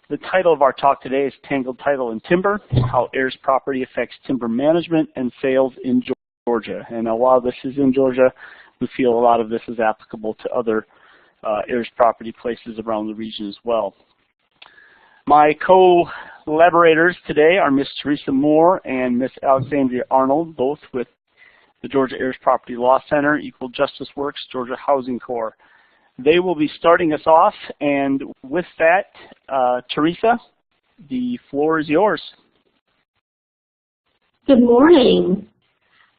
The title of our talk today is Tangled Title and Timber, How Heirs Property Affects Timber Management and Sales in Georgia. And while this is in Georgia, we feel a lot of this is applicable to other heirs property places around the region as well. My co-collaborators today are Ms. Teresa Moore and Ms. Alexandria Arnold, both with the Georgia Heirs Property Law Center, Equal Justice Works, Georgia Housing Corps. They will be starting us off, and with that, Teresa, the floor is yours. Good morning.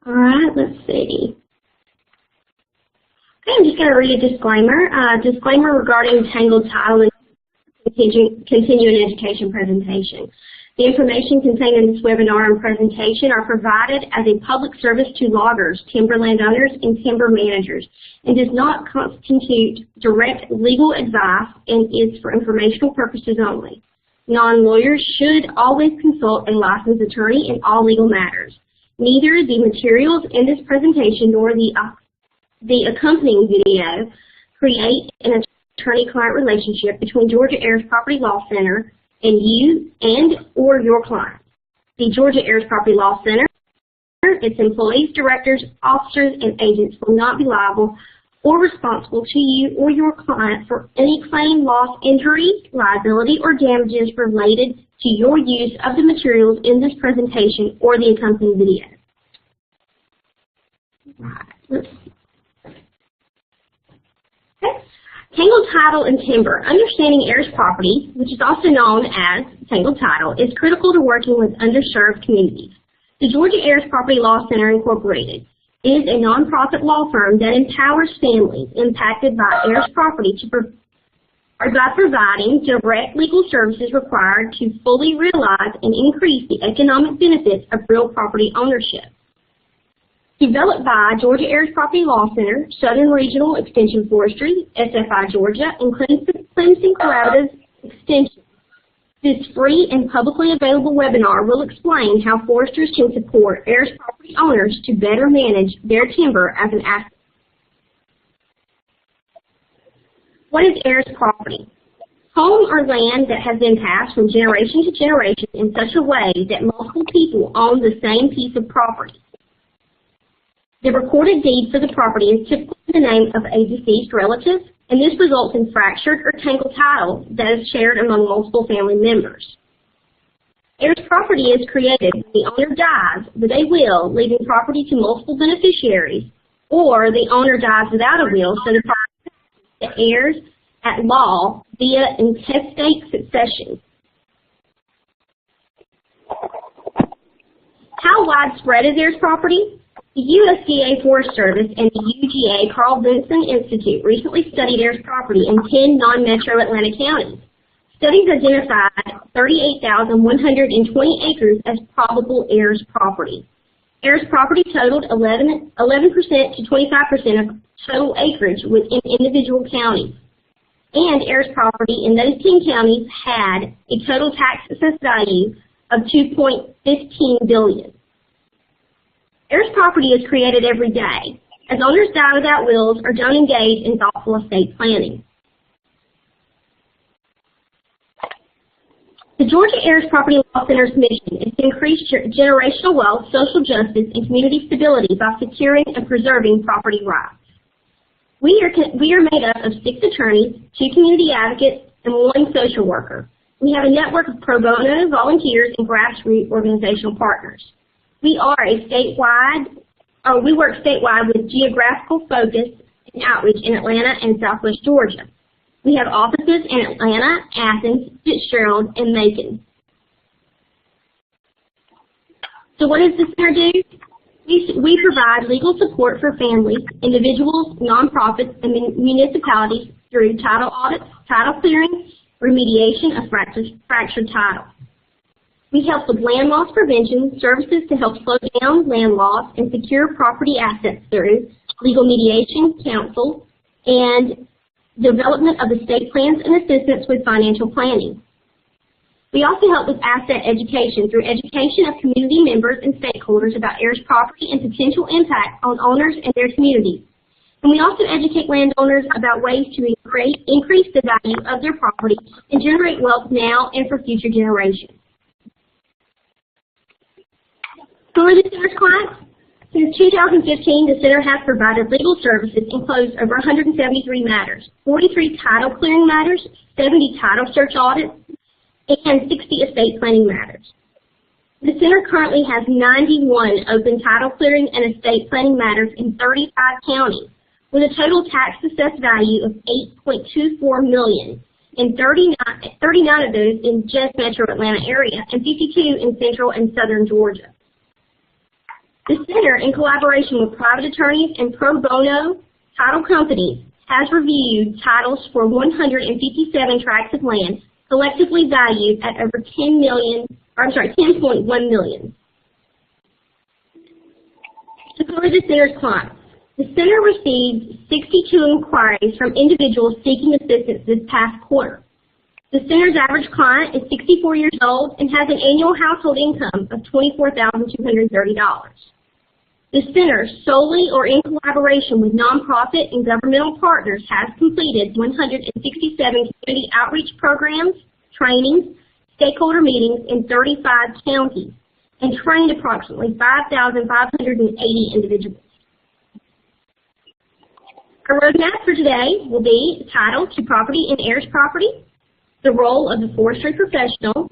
All right, let's see. Okay, I'm just going to read a disclaimer. Disclaimer regarding Tangled Title and Continuing Education presentation. The information contained in this webinar and presentation are provided as a public service to loggers, timber landowners, and timber managers, and does not constitute direct legal advice and is for informational purposes only. Non-lawyers should always consult a licensed attorney in all legal matters. Neither the materials in this presentation nor the accompanying video create an attorney-client relationship between Georgia Heirs Property Law Center and you or your client. The Georgia Heirs Property Law Center, its employees, directors, officers, and agents will not be liable or responsible to you or your client for any claim, loss, injury, liability, or damages related to your use of the materials in this presentation or the accompanying video. Right, let's see. Okay. Tangled Title and Timber. Understanding heirs property, which is also known as Tangled Title, is critical to working with underserved communities. The Georgia Heirs Property Law Center Incorporated is a nonprofit law firm that empowers families impacted by heirs property by providing direct legal services required to fully realize and increase the economic benefits of real property ownership. Developed by Georgia Heirs Property Law Center, Southern Regional Extension Forestry, SFI Georgia, and Clemson Collaborative Extension. This free and publicly available webinar will explain how foresters can support heirs property owners to better manage their timber as an asset. What is heirs property? Home or land that has been passed from generation to generation in such a way that multiple people own the same piece of property. The recorded deed for the property is typically the name of a deceased relative, and this results in fractured or tangled title that is shared among multiple family members. Heirs property is created when the owner dies with a will, leaving property to multiple beneficiaries, or the owner dies without a will, so the property is to heirs at law via intestate succession. How widespread is heirs property? The USDA Forest Service and the UGA Carl Vinson Institute recently studied heirs property in 10 non-metro Atlanta counties. Studies identified 38,120 acres as probable heirs property. Heirs property totaled 11% to 25% of total acreage within individual counties. And heirs property in those 10 counties had a total tax assessed value of $2.15 billion. Heirs property is created every day, as owners die without wills or don't engage in thoughtful estate planning. The Georgia Heirs Property Law Center's mission is to increase generational wealth, social justice, and community stability by securing and preserving property rights. We are made up of 6 attorneys, 2 community advocates, and 1 social worker. We have a network of pro bono volunteers and grassroots organizational partners. We work statewide with geographical focus and outreach in Atlanta and Southwest Georgia. We have offices in Atlanta, Athens, Fitzgerald, and Macon. So what does the center do? We provide legal support for families, individuals, nonprofits, and municipalities through title audits, title clearing, remediation of fractured title. We help with land loss prevention, services to help slow down land loss and secure property assets through legal mediation, counsel, and development of estate plans and assistance with financial planning. We also help with asset education through education of community members and stakeholders about heirs property and potential impact on owners and their communities. And we also educate landowners about ways to increase the value of their property and generate wealth now and for future generations. Who are the center's clients? Since 2015, the center has provided legal services and closed over 173 matters, 43 title clearing matters, 70 title search audits, and 60 estate planning matters. The center currently has 91 open title clearing and estate planning matters in 35 counties, with a total tax assessed value of $8.24 million, and 39 of those in just Metro Atlanta area, and 52 in Central and Southern Georgia. The center, in collaboration with private attorneys and pro bono title companies, has reviewed titles for 157 tracts of land, collectively valued at over $10.1 million. So who are the center's clients? The center received 62 inquiries from individuals seeking assistance this past quarter. The center's average client is 64 years old and has an annual household income of $24,230. The center, solely or in collaboration with nonprofit and governmental partners, has completed 167 community outreach programs, trainings, stakeholder meetings in 35 counties, and trained approximately 5,580 individuals. Our roadmap for today will be title to property and heirs property, the role of the forestry professional,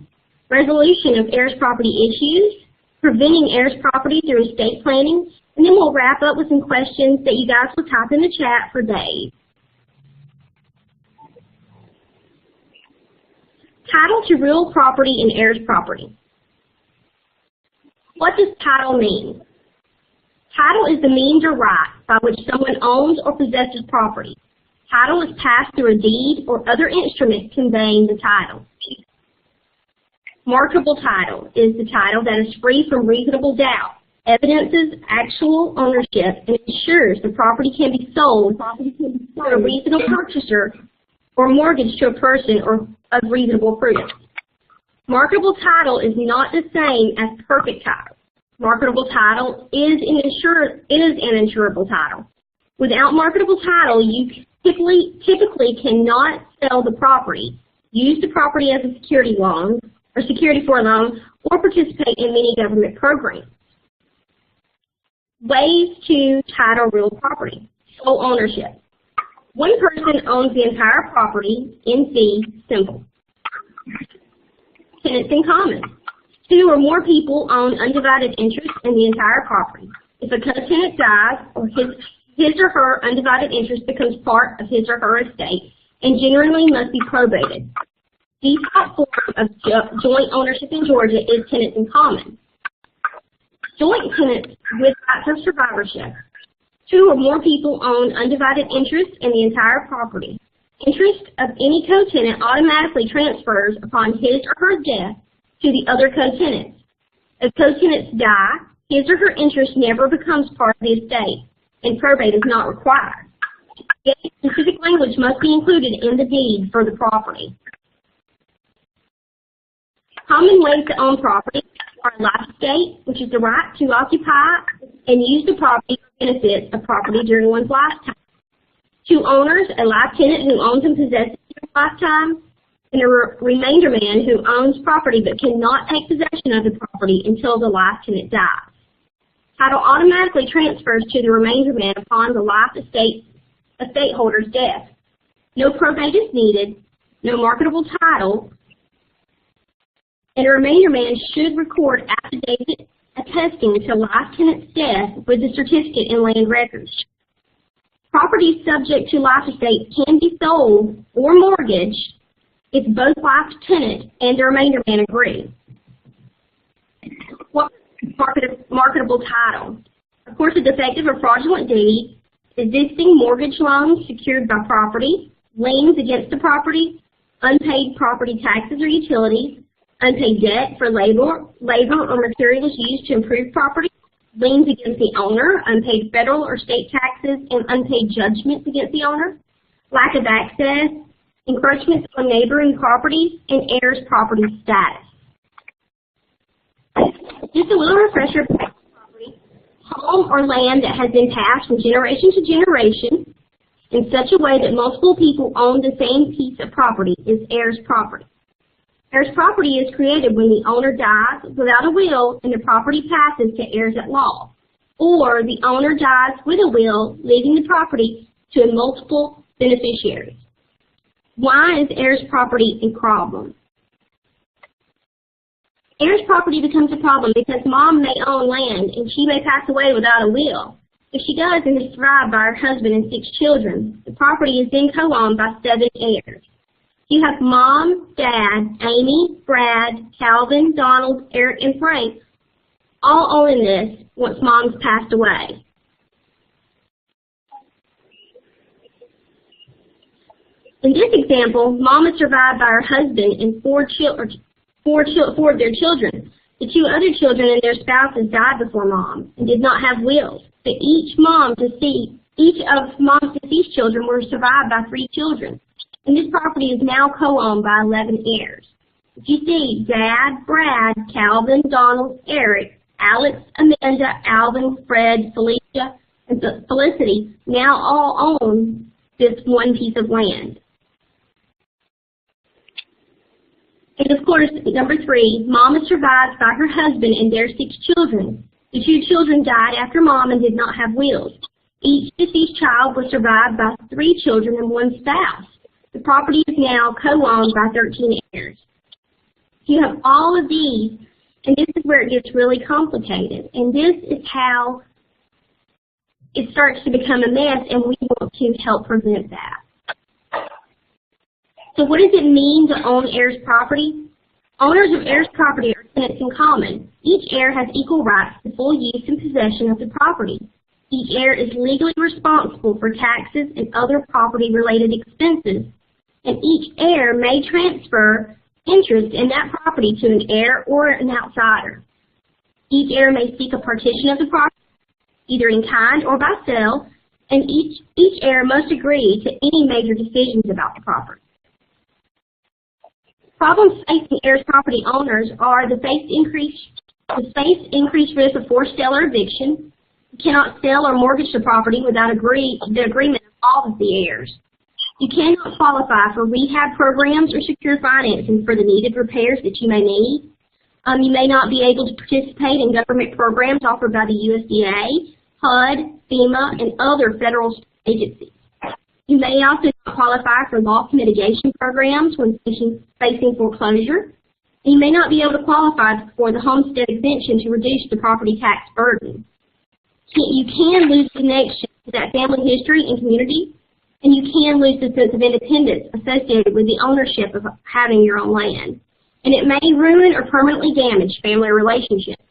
resolution of heirs property issues, preventing heirs property through estate planning, and then we'll wrap up with some questions that you guys will type in the chat for Dave. Title to real property and heirs property. What does title mean? Title is the means or right by which someone owns or possesses property. Title is passed through a deed or other instrument conveying the title. Marketable title is the title that is free from reasonable doubt, evidences actual ownership, and ensures the property can be sold to a reasonable purchaser or mortgaged to a person or of reasonable prudence. Marketable title is not the same as perfect title. Marketable title is an insurable title. Without marketable title, you typically cannot sell the property, use the property as a security loan, or security for a loan, or participate in many government programs. Ways to title real property. Sole ownership. One person owns the entire property in fee simple. Tenants in common. Two or more people own undivided interest in the entire property. If a co-tenant dies, or his or her undivided interest becomes part of his or her estate, and generally must be probated. Default form of joint ownership in Georgia is tenants in common. Joint tenants with rights of survivorship. Two or more people own undivided interest in the entire property. Interest of any co-tenant automatically transfers upon his or her death to the other co-tenants. If co-tenants die, his or her interest never becomes part of the estate, and probate is not required. Yet specific language must be included in the deed for the property. Common ways to own property are life estate, which is the right to occupy and use the property for benefits of property during one's lifetime. Two owners, a life tenant who owns and possesses during lifetime, and a remainder man who owns property but cannot take possession of the property until the life tenant dies. Title automatically transfers to the remainder man upon the life estate holder's death. No probate is needed, no marketable title, and a remainder man should record affidavit attesting to life tenant's death with the certificate in land records. Property subject to life estate can be sold or mortgaged if both life tenant and the remainder man agree. What is marketable title? Of course, a defective or fraudulent deed, existing mortgage loans secured by property, liens against the property, unpaid property taxes or utilities, unpaid debt for labor or materials used to improve property, liens against the owner, unpaid federal or state taxes, and unpaid judgments against the owner, lack of access, encroachments on neighboring properties, and heirs property status. Just a little refresher about property. home or land that has been passed from generation to generation in such a way that multiple people own the same piece of property is heirs property. Heirs property is created when the owner dies without a will and the property passes to heirs at law, or the owner dies with a will, leaving the property to multiple beneficiaries. Why is heirs property a problem? Heirs property becomes a problem because mom may own land and she may pass away without a will. If she does and is survived by her husband and 6 children, the property is then co-owned by 7 heirs. You have Mom, Dad, Amy, Brad, Calvin, Donald, Eric, and Frank all owning this once Mom's passed away. In this example, Mom is survived by her husband and 4 of their children. The 2 other children and their spouses died before Mom and did not have wills. But each of Mom's deceased children were survived by 3 children. And this property is now co-owned by 11 heirs. If you see Dad, Brad, Calvin, Donald, Eric, Alex, Amanda, Alvin, Fred, Felicia, and Felicity now all own this one piece of land. And of course, number 3, Mom is survived by her husband and their 6 children. The 2 children died after Mom and did not have wills. Each deceased child was survived by 3 children and 1 spouse. The property is now co-owned by 13 heirs. You have all of these, and this is where it gets really complicated. And this is how it starts to become a mess, and we want to help prevent that. So what does it mean to own heirs property? Owners of heirs property are tenants in common. Each heir has equal rights to full use and possession of the property. Each heir is legally responsible for taxes and other property-related expenses, and each heir may transfer interest in that property to an heir or an outsider. Each heir may seek a partition of the property, either in kind or by sale, and each heir must agree to any major decisions about the property. Problems facing heirs property owners are the increased risk of forced sale or eviction. You cannot sell or mortgage the property without the agreement of all of the heirs. You cannot qualify for rehab programs or secure financing for the needed repairs that you may need. You may not be able to participate in government programs offered by the USDA, HUD, FEMA, and other federal agencies. You may also not qualify for loss mitigation programs when facing foreclosure. And you may not be able to qualify for the homestead exemption to reduce the property tax burden. You can lose connection to that family history and community, and you can lose the sense of independence associated with the ownership of having your own land. And it may ruin or permanently damage family relationships.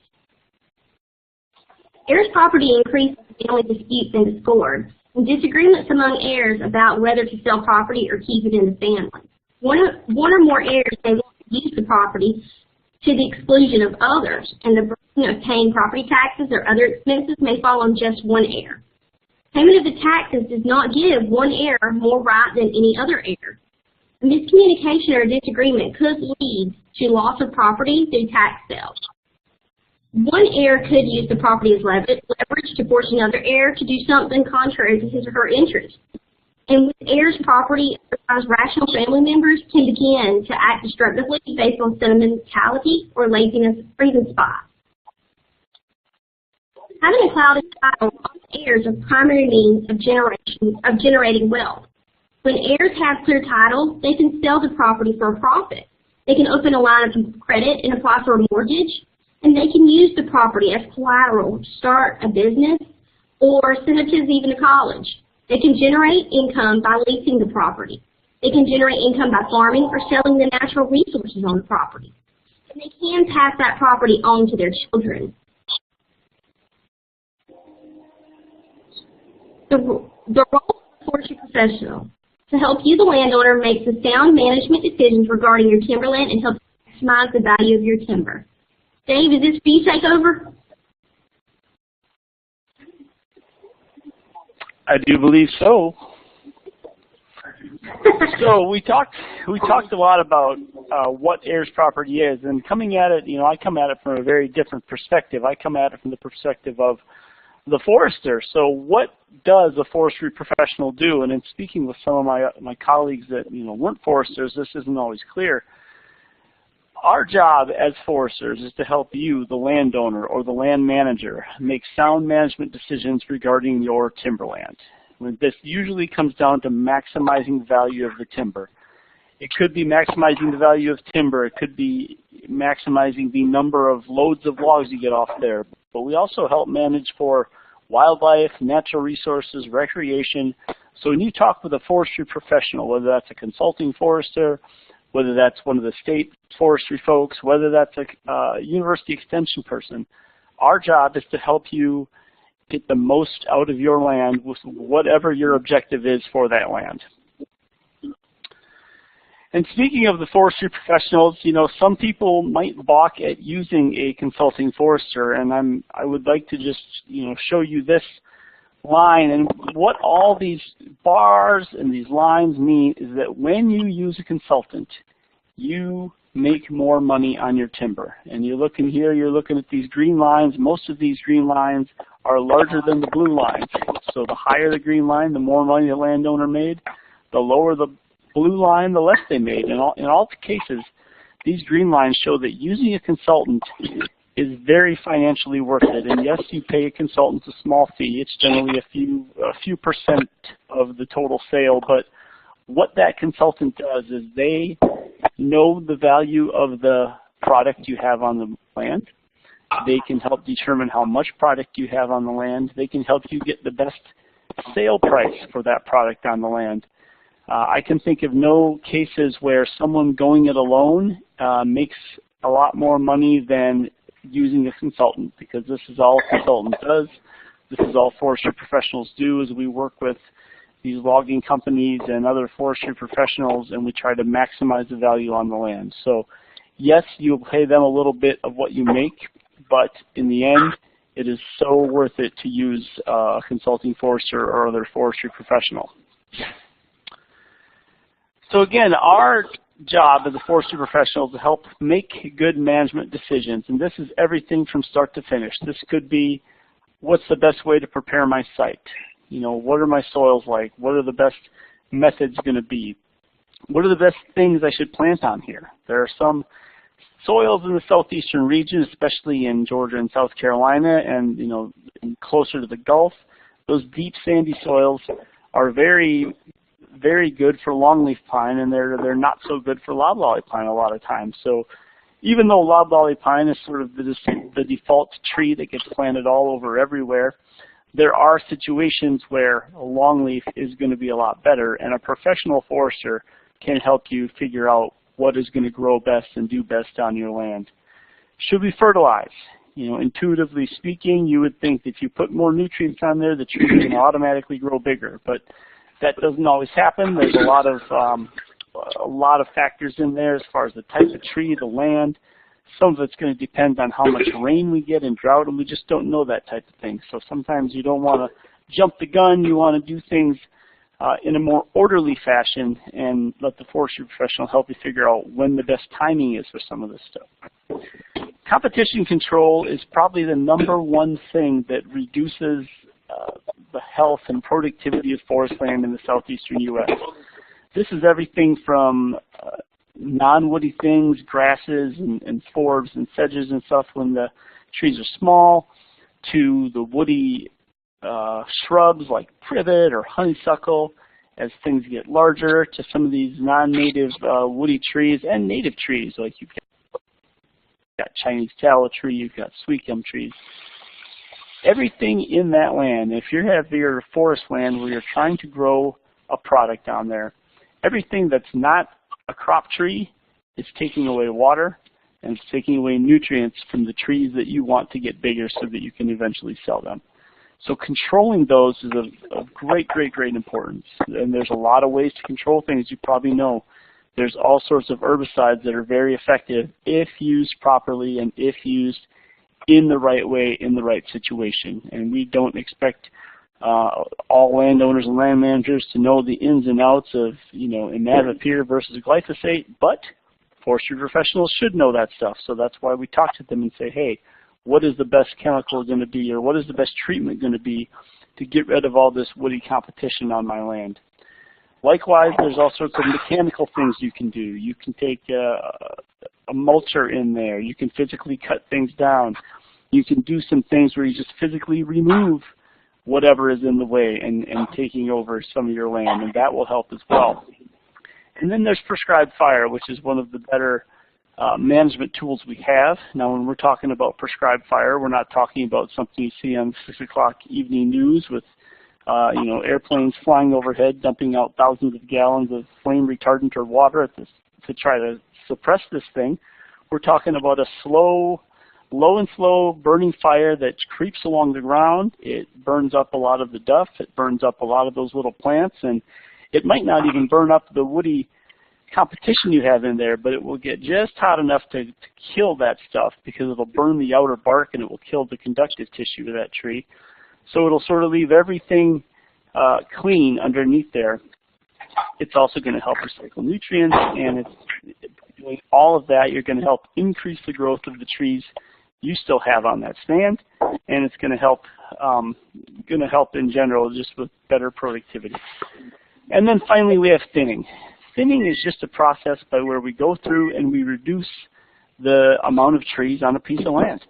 Heirs property increases family disputes and discord, and disagreements among heirs about whether to sell property or keep it in the family. One or more heirs may want to use the property to the exclusion of others, and the burden of paying property taxes or other expenses may fall on just one heir. Payment of the taxes does not give one heir more right than any other heir. A miscommunication or disagreement could lead to loss of property through tax sales. One heir could use the property as leverage to force another heir to do something contrary to his or her interest. And with heirs' property, otherwise rational family members can begin to act destructively based on sentimentality or laziness or even spite. Having a clouded title robs heirs of primary means of generating wealth. When heirs have clear title, they can sell the property for a profit. They can open a line of credit and apply for a mortgage, and they can use the property as collateral to start a business or send their kids even to college. They can generate income by leasing the property. They can generate income by farming or selling the natural resources on the property. And they can pass that property on to their children. The role of a forestry professional to help you, the landowner, make the sound management decisions regarding your timberland and help maximize the value of your timber. Dave, is this for you to take over? I do believe so. So we talked a lot about what heirs property is, and coming at it, I come at it from a very different perspective. I come at it from the perspective of the forester. So what does a forestry professional do? And in speaking with some of my colleagues that weren't foresters, this isn't always clear. Our job as foresters is to help you, the landowner or the land manager, make sound management decisions regarding your timberland. This usually comes down to maximizing the value of the timber. It could be maximizing the value of timber. It could be maximizing the number of loads of logs you get off there. But we also help manage for wildlife, natural resources, recreation. So when you talk with a forestry professional, whether that's a consulting forester, whether that's one of the state forestry folks, whether that's a university extension person, our job is to help you get the most out of your land with whatever your objective is for that land. And speaking of the forestry professionals, some people might balk at using a consulting forester, and I would like to just show you this line. And what all these bars and these lines mean is that when you use a consultant, you make more money on your timber. And you're looking here, you're looking at these green lines. Most of these green lines are larger than the blue lines. So the higher the green line, the more money the landowner made. The lower the blue line, the less they made. In all cases, these green lines show that using a consultant is very financially worth it. And yes, you pay a consultant a small fee. It's generally a few percent of the total sale. But what that consultant does is they know the value of the product you have on the land. They can help determine how much product you have on the land. They can help you get the best sale price for that product on the land. I can think of no cases where someone going it alone makes a lot more money than using a consultant, because this is all a consultant does. This is all forestry professionals do, is we work with these logging companies and other forestry professionals, and we try to maximize the value on the land. So yes, you'll pay them a little bit of what you make, but in the end, it is so worth it to use a consulting forester or other forestry professional. So again, our job as a forestry professional is to help make good management decisions, and this is everything from start to finish. This could be, what's the best way to prepare my site? What are my soils like? What are the best methods going to be? What are the best things I should plant on here? There are some soils in the southeastern region, especially in Georgia and South Carolina, and closer to the Gulf. Those deep sandy soils are very, very good for longleaf pine, and they're not so good for loblolly pine a lot of times. So even though loblolly pine is sort of the default tree that gets planted all over everywhere, there are situations where a longleaf is going to be a lot better, and a professional forester can help you figure out what is going to grow best and do best on your land. Should we fertilize? Intuitively speaking, you would think that if you put more nutrients on there, the tree is going to automatically grow bigger, but that doesn't always happen. There's a lot of factors in there as far as the type of tree, the land. Some of it's going to depend on how much rain we get in drought, and we just don't know that type of thing. So sometimes you don't want to jump the gun. You want to do things in a more orderly fashion and let the forestry professional help you figure out when the best timing is for some of this stuff. Competition control is probably the #1 thing that reduces the health and productivity of forest land in the southeastern U.S. This is everything from non-woody things, grasses and forbs and sedges and stuff when the trees are small, to the woody shrubs like privet or honeysuckle as things get larger, to some of these non-native woody trees and native trees like you've got Chinese tallow tree, you've got sweet gum trees. Everything in that land, if you have your forest land where you're trying to grow a product on there, everything that's not a crop tree is taking away water and it's taking away nutrients from the trees that you want to get bigger so that you can eventually sell them. So controlling those is of great, great, great importance. And there's a lot of ways to control things, you probably know. There's all sorts of herbicides that are very effective if used properly and if used in the right way, in the right situation. And we don't expect all landowners and land managers to know the ins and outs of, imazapyr versus glyphosate, but forestry professionals should know that stuff. So that's why we talk to them and say, hey, what is the best chemical going to be, or what is the best treatment going to be to get rid of all this woody competition on my land. Likewise, there's all sorts of mechanical things you can do. You can take a mulcher in there. You can physically cut things down. You can do some things where you just physically remove whatever is in the way and taking over some of your land, and that will help as well. And then there's prescribed fire, which is one of the better management tools we have. Now, when we're talking about prescribed fire, we're not talking about something you see on 6 o'clock evening news with airplanes flying overhead, dumping out thousands of gallons of flame retardant or water to try to suppress this thing. We're talking about a low and slow burning fire that creeps along the ground. It burns up a lot of the duff. It burns up a lot of those little plants, and it might not even burn up the woody competition you have in there, but it will get just hot enough to kill that stuff, because it'll burn the outer bark and it will kill the conductive tissue of that tree. So it'll sort of leave everything clean underneath there. It's also going to help recycle nutrients, and it's doing all of that. You're going to help increase the growth of the trees you still have on that stand, and it's going to help in general just with better productivity. And then finally, we have thinning. Thinning is just a process by where we go through and we reduce the amount of trees on a piece of land.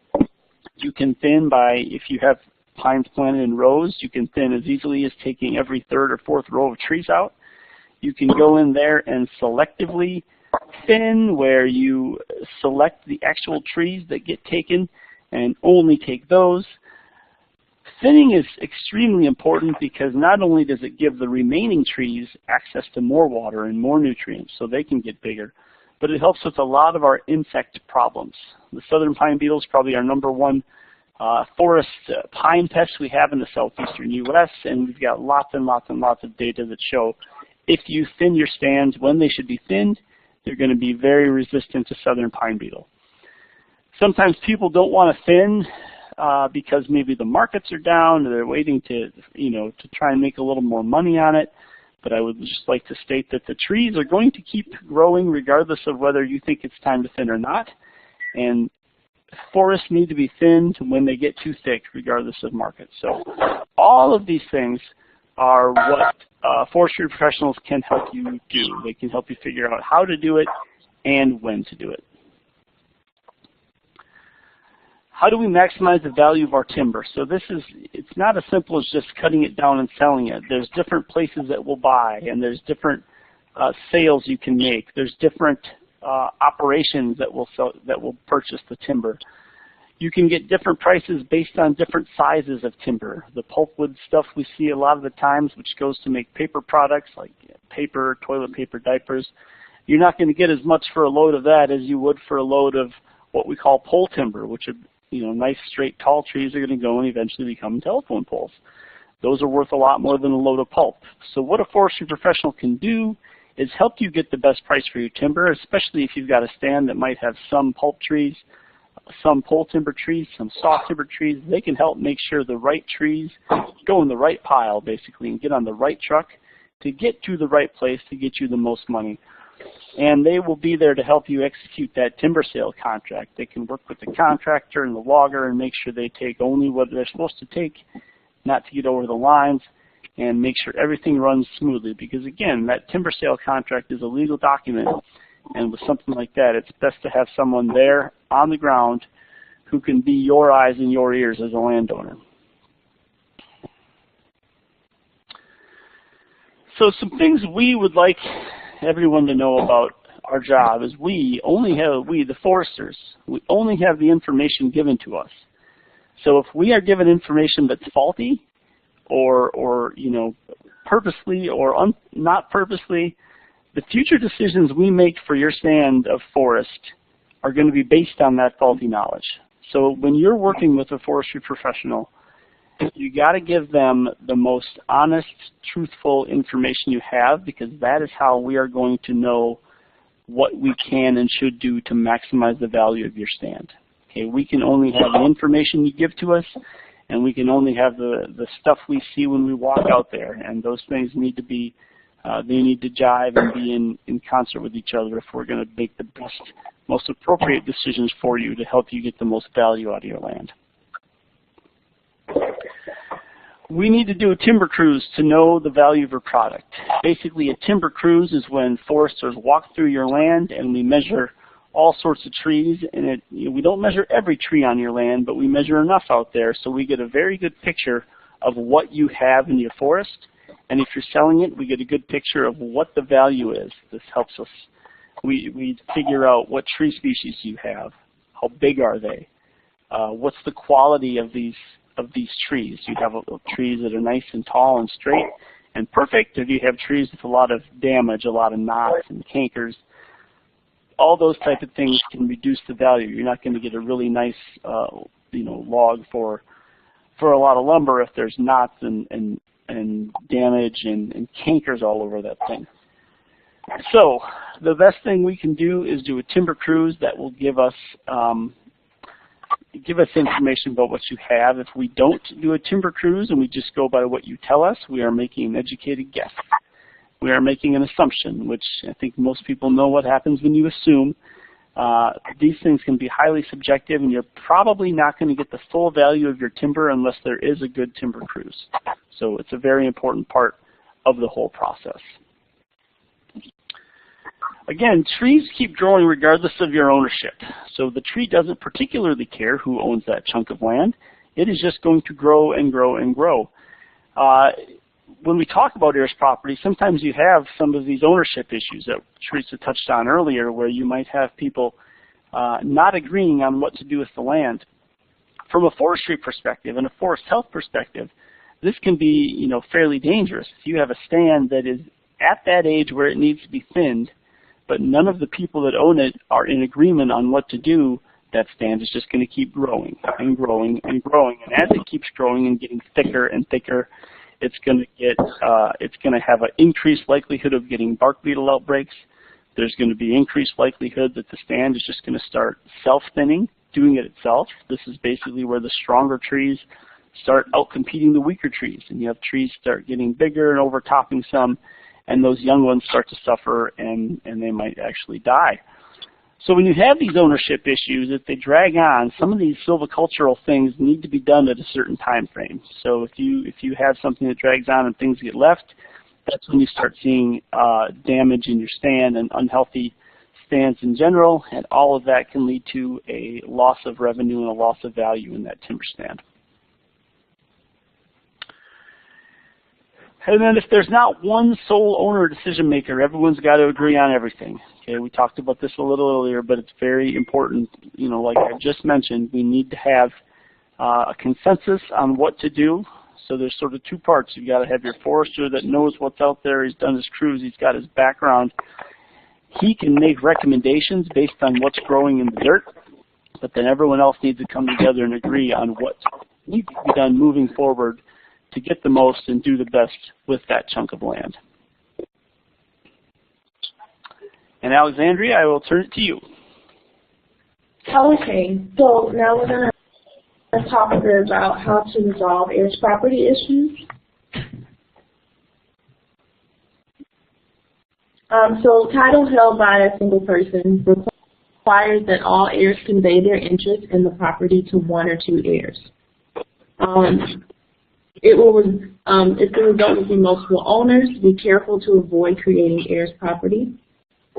You can thin by, if you have pines planted in rows, you can thin as easily as taking every third or fourth row of trees out. You can go in there and selectively thin, where you select the actual trees that get taken and only take those. Thinning is extremely important because not only does it give the remaining trees access to more water and more nutrients so they can get bigger, but it helps with a lot of our insect problems. The southern pine beetle is probably our number one forest pine pest we have in the southeastern U.S., and we've got lots and lots and lots of data that show if you thin your stands when they should be thinned, they're going to be very resistant to southern pine beetle. Sometimes people don't want to thin because maybe the markets are down, or they're waiting to try and make a little more money on it. But I would just like to state that the trees are going to keep growing regardless of whether you think it's time to thin or not. And forests need to be thinned when they get too thick, regardless of market. So all of these things are what forestry professionals can help you do. They can help you figure out how to do it and when to do it. How do we maximize the value of our timber? So it's not as simple as just cutting it down and selling it. There's different places that will buy, and there's different sales you can make. There's different operations that will purchase the timber. You can get different prices based on different sizes of timber. The pulpwood stuff we see a lot of the times, which goes to make paper products like paper, toilet paper, diapers, you're not going to get as much for a load of that as you would for a load of what we call pole timber, which are nice, straight, tall trees are going to go and eventually become telephone poles. Those are worth a lot more than a load of pulp. So what a forestry professional can do is help you get the best price for your timber, especially if you've got a stand that might have some pulp trees, some pole timber trees, some soft timber trees. They can help make sure the right trees go in the right pile, basically, and get on the right truck to get to the right place to get you the most money. And they will be there to help you execute that timber sale contract. They can work with the contractor and the logger and make sure they take only what they're supposed to take, not to get over the lines, and make sure everything runs smoothly. Because again, that timber sale contract is a legal document, and with something like that, it's best to have someone there on the ground who can be your eyes and your ears as a landowner. So some things we would like everyone to know about our job is we, the foresters, we only have the information given to us. So if we are given information that's faulty, or purposely or not purposely, the future decisions we make for your stand of forest are going to be based on that faulty knowledge. So when you're working with a forestry professional, you got to give them the most honest, truthful information you have, because that is how we are going to know what we can and should do to maximize the value of your stand. Okay, we can only have the information you give to us, and we can only have the stuff we see when we walk out there, and those things need to be, they need to jive and be in concert with each other if we're going to make the best most appropriate decisions for you to help you get the most value out of your land. We need to do a timber cruise to know the value of your product. Basically, a timber cruise is when foresters walk through your land and we measure all sorts of trees. And we don't measure every tree on your land, but we measure enough out there so we get a very good picture of what you have in your forest. And if you're selling it, we get a good picture of what the value is. This helps us. We figure out what tree species you have, how big are they, what's the quality of these trees. Do you have trees that are nice and tall and straight and perfect, or do you have trees with a lot of damage, a lot of knots and cankers? All those type of things can reduce the value. You're not going to get a really nice log for a lot of lumber if there's knots and damage and cankers all over that thing. So the best thing we can do is do a timber cruise that will give us information about what you have. If we don't do a timber cruise and we just go by what you tell us, we are making an educated guess. We are making an assumption, which I think most people know what happens when you assume. These things can be highly subjective, and you're probably not going to get the full value of your timber unless there is a good timber cruise. So it's a very important part of the whole process. Again, trees keep growing regardless of your ownership. So the tree doesn't particularly care who owns that chunk of land. It is just going to grow and grow and grow. When we talk about heirs property, sometimes you have some of these ownership issues that Teresa touched on earlier, where you might have people not agreeing on what to do with the land. From a forestry perspective and a forest health perspective, this can be fairly dangerous. If you have a stand that is at that age where it needs to be thinned, but none of the people that own it are in agreement on what to do, that stand is just going to keep growing and growing and growing. And as it keeps growing and getting thicker and thicker, it's going to have an increased likelihood of getting bark beetle outbreaks. There's going to be increased likelihood that the stand is just going to start self-thinning, doing it itself. This is basically where the stronger trees start outcompeting the weaker trees, and you have trees start getting bigger and overtopping some, and those young ones start to suffer, and they might actually die. So when you have these ownership issues, if they drag on, some of these silvicultural things need to be done at a certain time frame. So if you have something that drags on and things get left, that's when you start seeing damage in your stand and unhealthy stands in general, and all of that can lead to a loss of revenue and a loss of value in that timber stand. And then if there's not one sole owner decision maker, everyone's got to agree on everything. Okay, we talked about this a little earlier, but it's very important. Like I just mentioned, we need to have a consensus on what to do. So there's sort of two parts. You've got to have your forester that knows what's out there. He's done his cruise. He's got his background. He can make recommendations based on what's growing in the dirt, but then everyone else needs to come together and agree on what needs to be done moving forward to get the most and do the best with that chunk of land. And Alexandria, I will turn it to you. Okay, so now we're going to talk a bit about how to resolve heirs property issues. So title held by a single person requires that all heirs convey their interest in the property to one or two heirs. If the result would be multiple owners, be careful to avoid creating heirs property.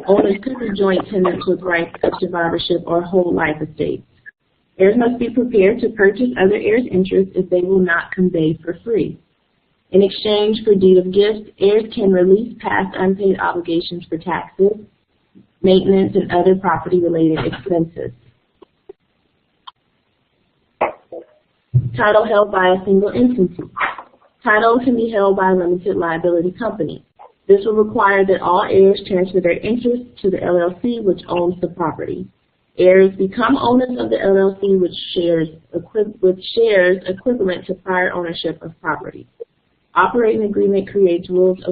Owners could be joint tenants with rights of survivorship or whole life estates. Heirs must be prepared to purchase other heirs' interests if they will not convey for free. In exchange for deed of gift, heirs can release past unpaid obligations for taxes, maintenance, and other property-related expenses. Title held by a single entity. Title can be held by a limited liability company. This will require that all heirs transfer their interest to the LLC which owns the property. Heirs become owners of the LLC with shares equivalent to prior ownership of property. Operating agreement creates rules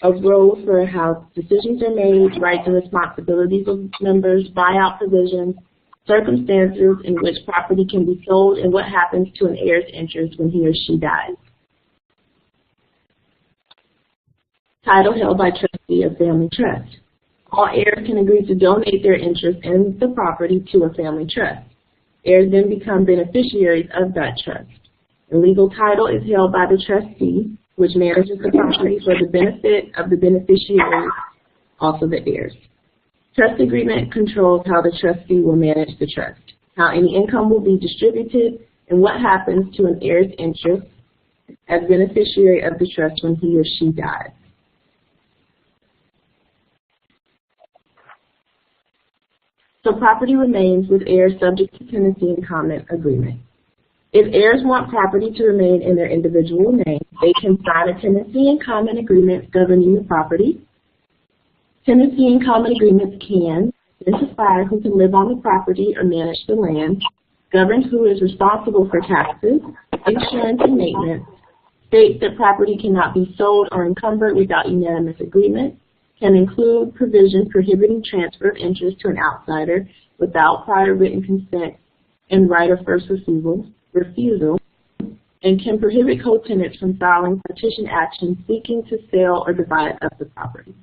for how decisions are made, rights and responsibilities of members, buyout provisions, circumstances in which property can be sold, and what happens to an heir's interest when he or she dies. Title held by trustee of family trust. All heirs can agree to donate their interest in the property to a family trust. Heirs then become beneficiaries of that trust. The legal title is held by the trustee, which manages the property for the benefit of the beneficiaries, also the heirs. Trust agreement controls how the trustee will manage the trust, how any income will be distributed, and what happens to an heir's interest as beneficiary of the trust when he or she dies. So property remains with heirs subject to tenancy and common agreement. If heirs want property to remain in their individual name, they can sign a tenancy and common agreement governing the property. Tenancy and common agreements can identify who can live on the property or manage the land, govern who is responsible for taxes, insurance, and maintenance, state that property cannot be sold or encumbered without unanimous agreement, can include provisions prohibiting transfer of interest to an outsider without prior written consent and right of first refusal, and can prohibit co-tenants from filing petition actions seeking to sell or divide up the property.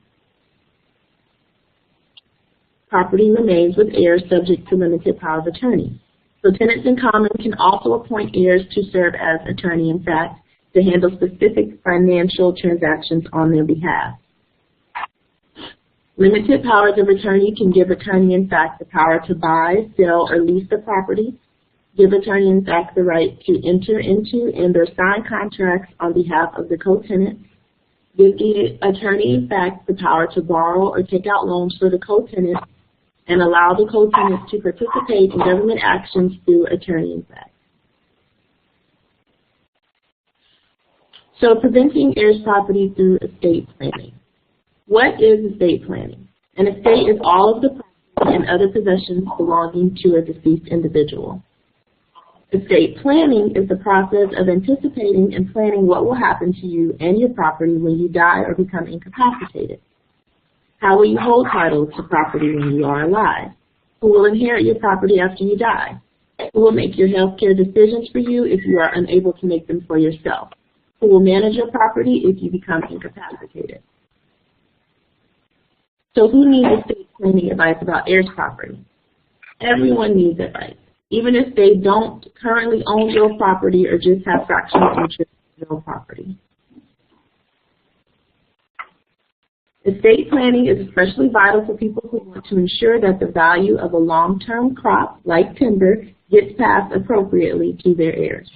Property remains with heirs subject to limited power of attorney. So tenants in common can also appoint heirs to serve as attorney-in-fact to handle specific financial transactions on their behalf. Limited powers of attorney can give attorney-in-fact the power to buy, sell, or lease the property, give attorney-in-fact the right to enter into and or sign contracts on behalf of the co-tenants, give the attorney-in-fact the power to borrow or take out loans for the co-tenants, and allow the co-tenants to participate in government actions through attorney-in-fact. So preventing heirs property through estate planning. What is estate planning? An estate is all of the property and other possessions belonging to a deceased individual. Estate planning is the process of anticipating and planning what will happen to you and your property when you die or become incapacitated. How will you hold title to property when you are alive? Who will inherit your property after you die? Who will make your health care decisions for you if you are unable to make them for yourself? Who will manage your property if you become incapacitated? So who needs estate planning advice about heirs property? Everyone needs advice, even if they don't currently own real property or just have fractional interest in real property. Estate planning is especially vital for people who want to ensure that the value of a long-term crop, like timber, gets passed appropriately to their heirs.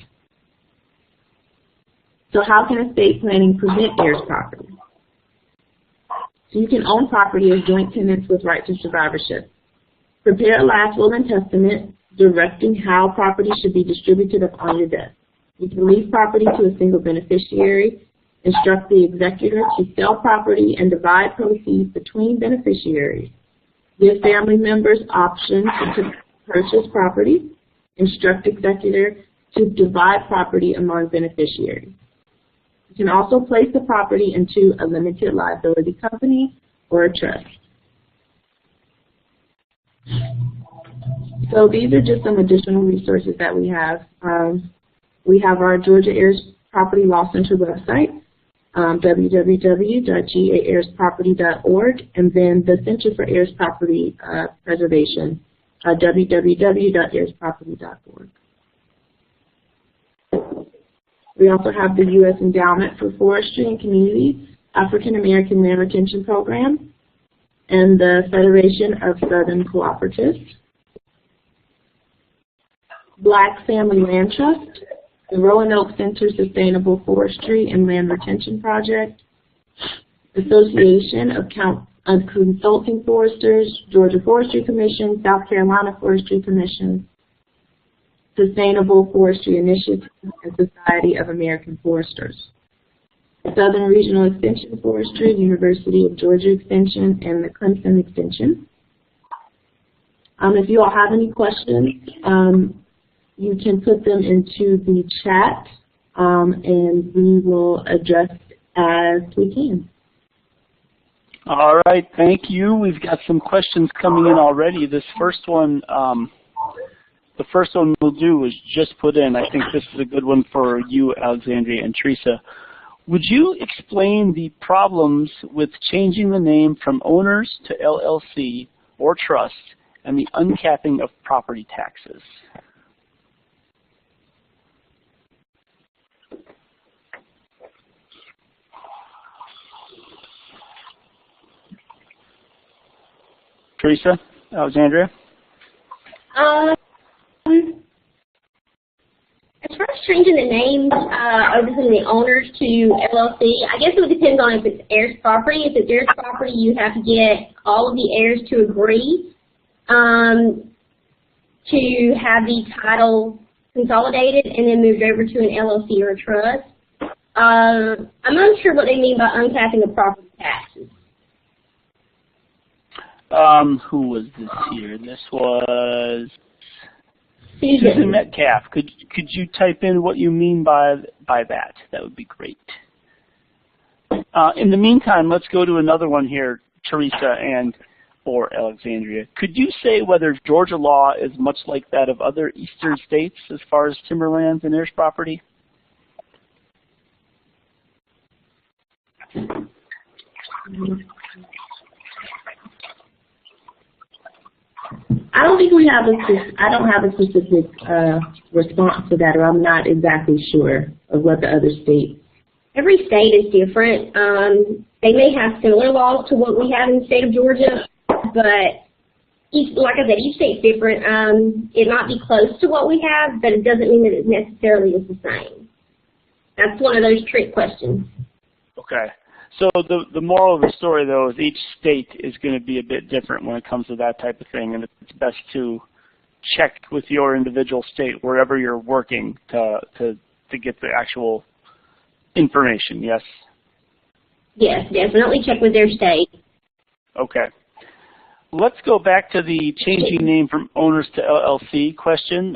So how can estate planning prevent heirs property? So you can own property as joint tenants with right to survivorship. Prepare a last will and testament directing how property should be distributed upon your death. You can leave property to a single beneficiary, instruct the executor to sell property and divide proceeds between beneficiaries. Give family members options to purchase property. Instruct executor to divide property among beneficiaries. You can also place the property into a limited liability company or a trust. So these are just some additional resources that we have. We have our Georgia Heirs Property Law Center website, www.gaeirsproperty.org, and then the Center for Heirs Property Preservation, www.heirsproperty.org. We also have the U.S. Endowment for Forestry and Community African American Land Retention Program and the Federation of Southern Cooperatives. Black Family Land Trust, the Roanoke Center Sustainable Forestry and Land Retention Project, Association of Consulting Foresters, Georgia Forestry Commission, South Carolina Forestry Commission, Sustainable Forestry Initiative, and Society of American Foresters. Southern Regional Extension Forestry, University of Georgia Extension, and the Clemson Extension. If you all have any questions, you can put them into the chat, and we will address as we can. All right, thank you. We've got some questions coming in already. This first one, the first one we'll do is just put in. I think this is a good one for you, Alexandria and Teresa. Would you explain the problems with changing the name from owners to LLC or trust and the uncapping of property taxes? Teresa, Alexandria? As far as changing the names over from the owners to LLC, I guess it would depend on if it's heirs property. If it's heirs property, you have to get all of the heirs to agree to have the title consolidated and then moved over to an LLC or a trust. I'm unsure what they mean by uncapping of property taxes. Who was this here? This was Susan Metcalf. Could you type in what you mean by that? That would be great. In the meantime, let's go to another one here, Teresa or Alexandria. Could you say whether Georgia law is much like that of other eastern states as far as timberlands and heirs property? I don't think we have I don't have a specific response to that, or I'm not exactly sure of what the other states. Every state is different. They may have similar laws to what we have in the state of Georgia, but like I said, each state's different. It might be close to what we have, but it doesn't mean that it necessarily is the same. That's one of those trick questions. Okay. So the moral of the story, though, is each state is going to be a bit different when it comes to that type of thing, and it's best to check with your individual state wherever you're working to get the actual information, yes? Yes, definitely check with their state. Okay. Let's go back to the changing name from owners to LLC question.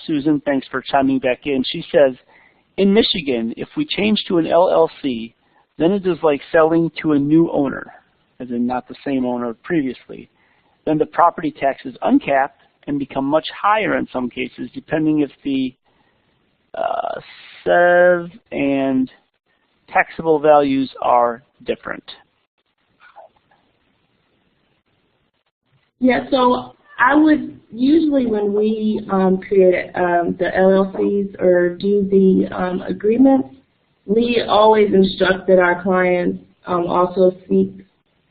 Susan, thanks for chiming back in. She says, in Michigan, if we change to an LLC, then it is like selling to a new owner, as in not the same owner previously. Then the property tax is uncapped and become much higher in some cases, depending if the SEV and taxable values are different. Yeah, so I would usually, when we create the LLCs or do the agreements, we always instruct that our clients also seek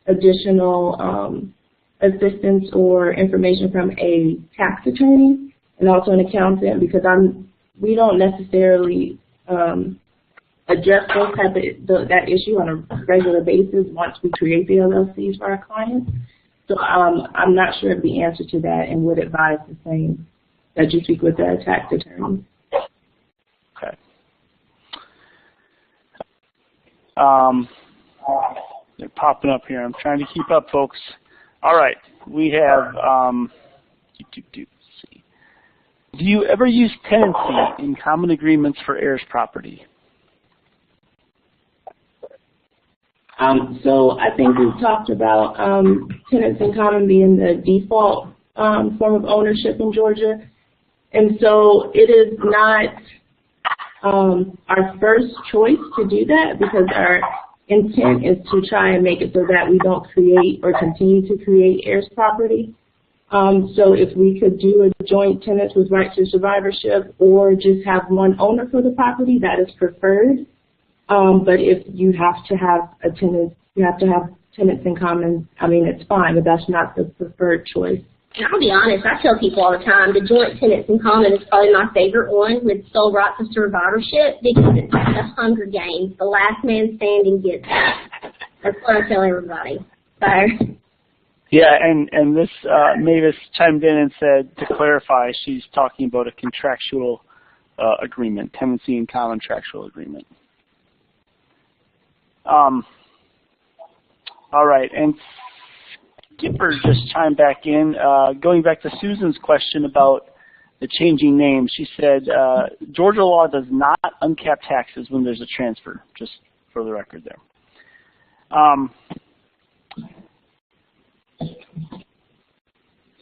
additional assistance or information from a tax attorney and also an accountant, because we don't necessarily address that issue on a regular basis once we create the LLCs for our clients. So I'm not sure of the answer to that and would advise the same, that you speak with a tax attorney. Okay. They're popping up here. I'm trying to keep up, folks. All right. We have, let's see. Do you ever use tenancy in common agreements for heirs property? So I think we've talked about tenants in common being the default form of ownership in Georgia. And so it is not our first choice to do that, because our intent is to try and make it so that we don't create or continue to create heirs property. So if we could do a joint tenants with right to survivorship or just have one owner for the property, that is preferred. But if you have to have a tenant, you have to have tenants in common, I mean, it's fine, but that's not the preferred choice. And I'll be honest, I tell people all the time, the joint tenants in common is probably my favorite one with sole rights of survivorship, because it's like the Hunger Games. The last man standing gets it. That's what I tell everybody. So. Yeah, and this Mavis chimed in and said, to clarify, she's talking about a contractual agreement, tenancy in common contractual agreement. All right, and Skipper just chimed back in, going back to Susan's question about the changing name. She said, Georgia law does not uncap taxes when there's a transfer, just for the record there.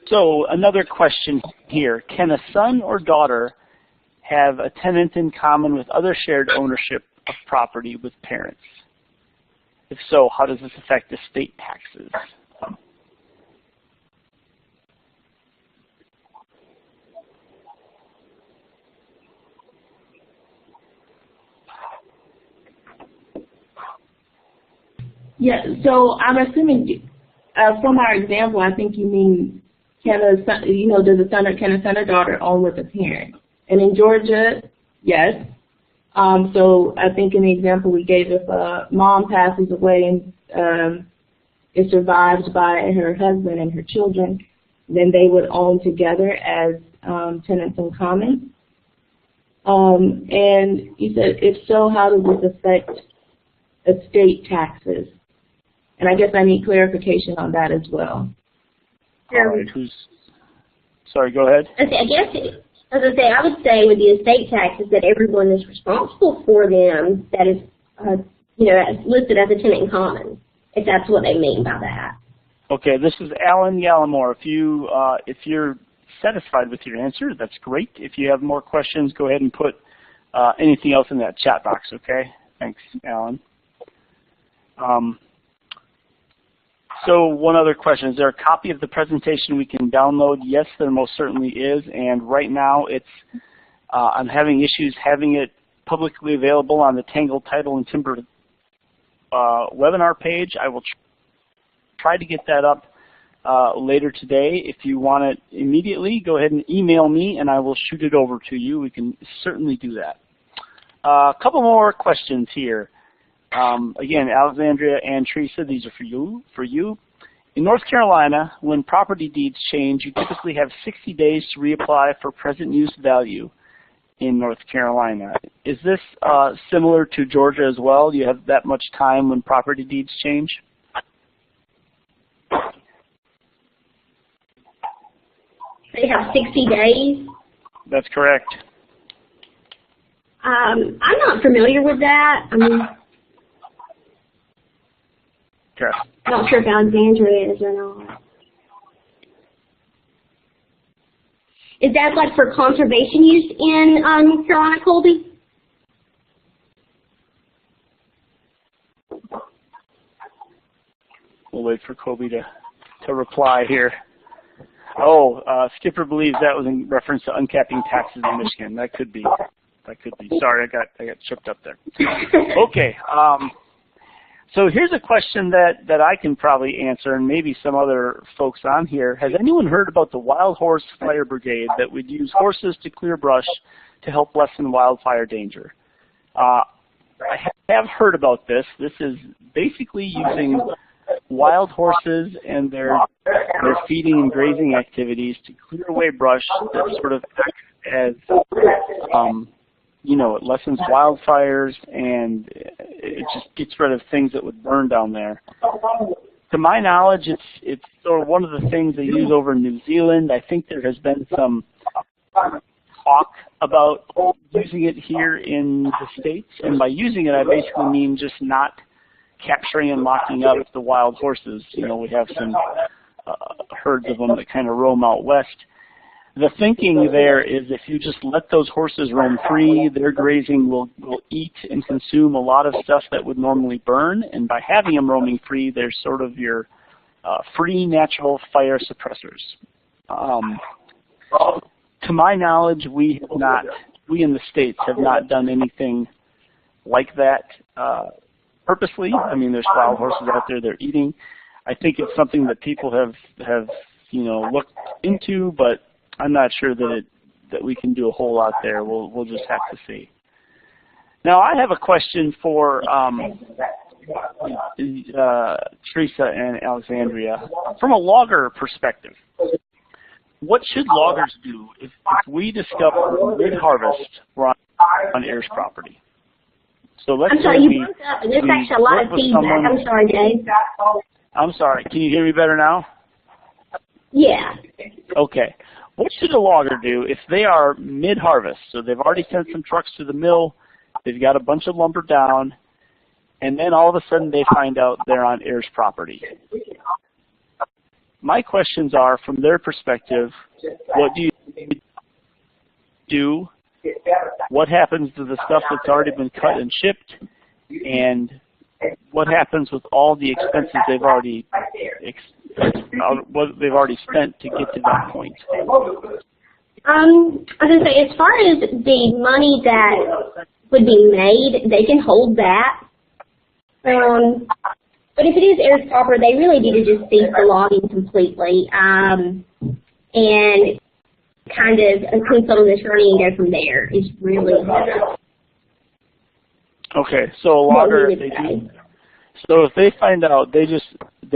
So another question here. Can a son or daughter have a tenant in common with other shared ownership of property with parents? If so, how does this affect estate taxes? Yeah, so I'm assuming from our example, I think you mean can a son, does a son or can a son or daughter own with a parent? And in Georgia, yes. So I think in the example we gave, if a mom passes away and is survived by her husband and her children, then they would own together as tenants in common. And you said, if so, how does this affect estate taxes? And I guess I need clarification on that as well. All right, sorry, go ahead. I would say with the estate taxes that everyone is responsible for them that is, listed as a tenant in common, if that's what they mean by that. Okay, this is Alan Gallimore. If you're satisfied with your answer, that's great. If you have more questions, go ahead and put anything else in that chat box, okay? Thanks, Alan. So one other question, is there a copy of the presentation we can download? Yes, there most certainly is, and right now I'm having issues having it publicly available on the Tangled Title and Timber webinar page. I will try to get that up later today. If you want it immediately, go ahead and email me and I will shoot it over to you. We can certainly do that. A couple more questions here. Again, Alexandria and Teresa, these are for you. In North Carolina, when property deeds change, you typically have 60 days to reapply for present use value in North Carolina. Is this similar to Georgia as well? Do you have that much time when property deeds change? They have 60 days? That's correct. I'm not familiar with that. Okay. I'm not sure if Alexandria is or not. Is that like for conservation use in North Carolina, Colby? We'll wait for Colby to reply here. Oh, Skipper believes that was in reference to uncapping taxes in Michigan. That could be. Sorry, I got tripped up there. Okay. So here's a question that I can probably answer, and maybe some other folks on here. Has anyone heard about the Wild Horse Fire Brigade that would use horses to clear brush to help lessen wildfire danger? I have heard about this. This is basically using wild horses and their feeding and grazing activities to clear away brush that sort of acts as it lessens wildfires and it just gets rid of things that would burn down there. To my knowledge, it's sort of one of the things they use over in New Zealand. I think there has been some talk about using it here in the States, and by using it, I basically mean just not capturing and locking up the wild horses. We have some herds of them that kind of roam out west. The thinking there is if you just let those horses roam free, their grazing will eat and consume a lot of stuff that would normally burn, and by having them roaming free, they're sort of your free natural fire suppressors. To my knowledge, we in the States have not done anything like that purposely. I mean, there's wild horses out there they're eating. I think it's something that people have looked into, but I'm not sure that we can do a whole lot there. We'll just have to see. Now, I have a question for Teresa and Alexandria. From a logger perspective, what should loggers do if we discover mid-harvest we're on Heirs property? So let's I'm sorry, you broke up, and there's actually a lot of feedback. I'm sorry, Dave. I'm sorry. Can you hear me better now? Yeah. Okay. What should a logger do if they are mid-harvest? So they've already sent some trucks to the mill, they've got a bunch of lumber down, and then all of a sudden they find out they're on Heirs property. My questions are, from their perspective, what do you do what happens to the stuff that's already been cut and shipped, and what happens with all the expenses they've already what they've already spent to get to that point? I was going to say, as far as the money that would be made, they can hold that. But if it is heirs proper, they really need to just cease the logging completely and kind of consult an attorney and go from there. Is really okay. So a logger, so if they find out, they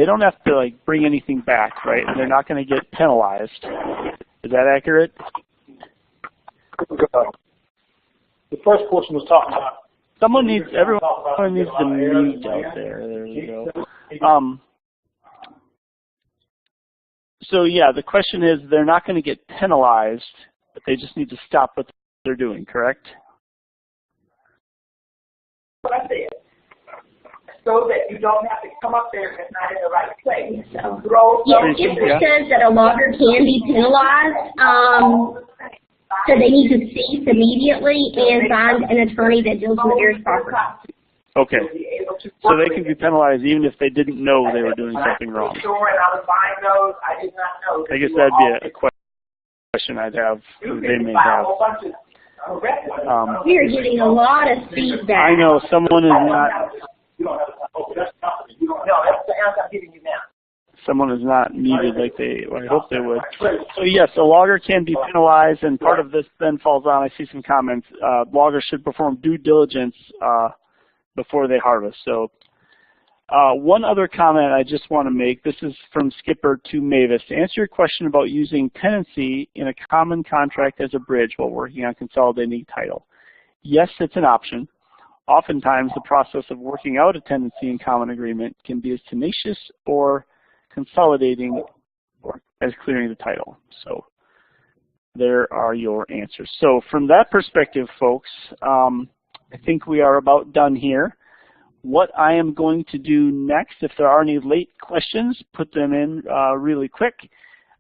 don't have to like bring anything back, right? They're not going to get penalized. Is that accurate? The first portion was talking about. Everyone needs to mute out there. There you go. So yeah, the question is, they're not going to get penalized, but they just need to stop what they're doing, correct? What I said. So that you don't have to come up there if it's not in the right place. So, if it says that a logger can be penalized, so they need to cease immediately and find an attorney that deals with heirs property. Okay. So they can be penalized even if they didn't know they were doing something wrong. I guess that'd be a question I'd have, or they may have. We are getting a lot of feedback. I know someone is not. Someone is not muted like I hope they would. So yes, a logger can be penalized, and part of this then falls on, I see some comments, loggers should perform due diligence before they harvest. So one other comment I just want to make, this is from Skipper to Mavis. To answer your question about using tenancy in a common contract as a bridge while working on consolidating title. Yes, it's an option. Oftentimes, the process of working out a tenancy in common agreement can be as tenacious or consolidating or as clearing the title. So there are your answers. So from that perspective, folks, I think we are about done here. What I am going to do next, if there are any late questions, put them in really quick.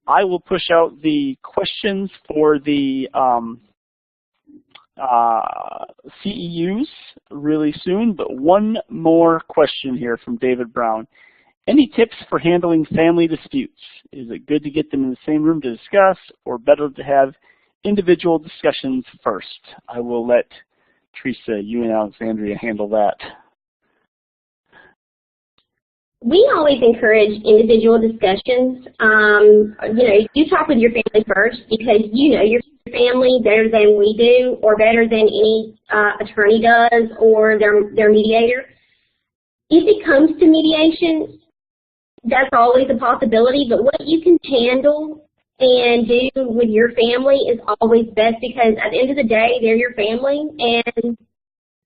I will push out the questions for the CEUs really soon, but one more question here from David Brown. Any tips for handling family disputes? Is it good to get them in the same room to discuss, or better to have individual discussions first? I will let Teresa, you and Alexandria handle that. We always encourage individual discussions. You talk with your family first because you know your family better than we do, or better than any attorney does, or their mediator. If it comes to mediation, that's always a possibility, but what you can handle and do with your family is always best, because at the end of the day, they're your family, and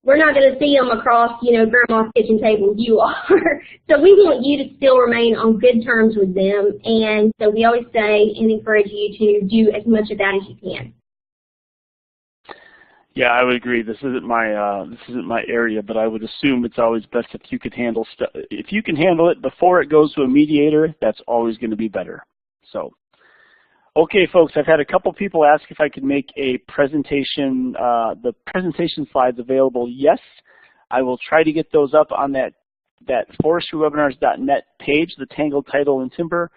we're not going to see them across, grandma's kitchen table. You are. So we want you to still remain on good terms with them, and so we always say and encourage you to do as much of that as you can. Yeah, I would agree. This isn't my area, but I would assume it's always best if you could handle stuff. If you can handle it before it goes to a mediator, that's always going to be better. So, okay, folks, I've had a couple people ask if I could make a presentation, the presentation slides available. Yes, I will try to get those up on that forestrywebinars.net page, the Tangled Title and Timber.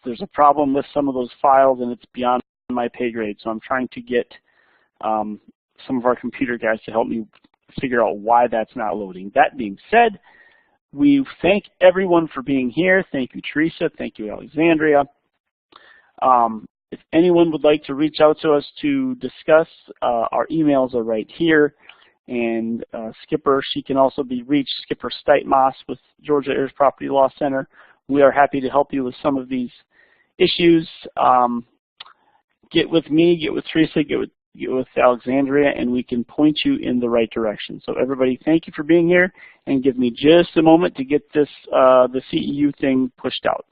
There's a problem with some of those files, and it's beyond my pay grade, so I'm trying to get some of our computer guys to help me figure out why that's not loading. That being said, we thank everyone for being here. Thank you, Teresa. Thank you, Alexandria. If anyone would like to reach out to us to discuss, our emails are right here. And Skipper, she can also be reached, Skipper Steitmas with Georgia Heirs Property Law Center. We are happy to help you with some of these issues. Get with me, get with Teresa, get with Alexandria, and we can point you in the right direction. So everybody, thank you for being here, and give me just a moment to get this the CEU thing pushed out.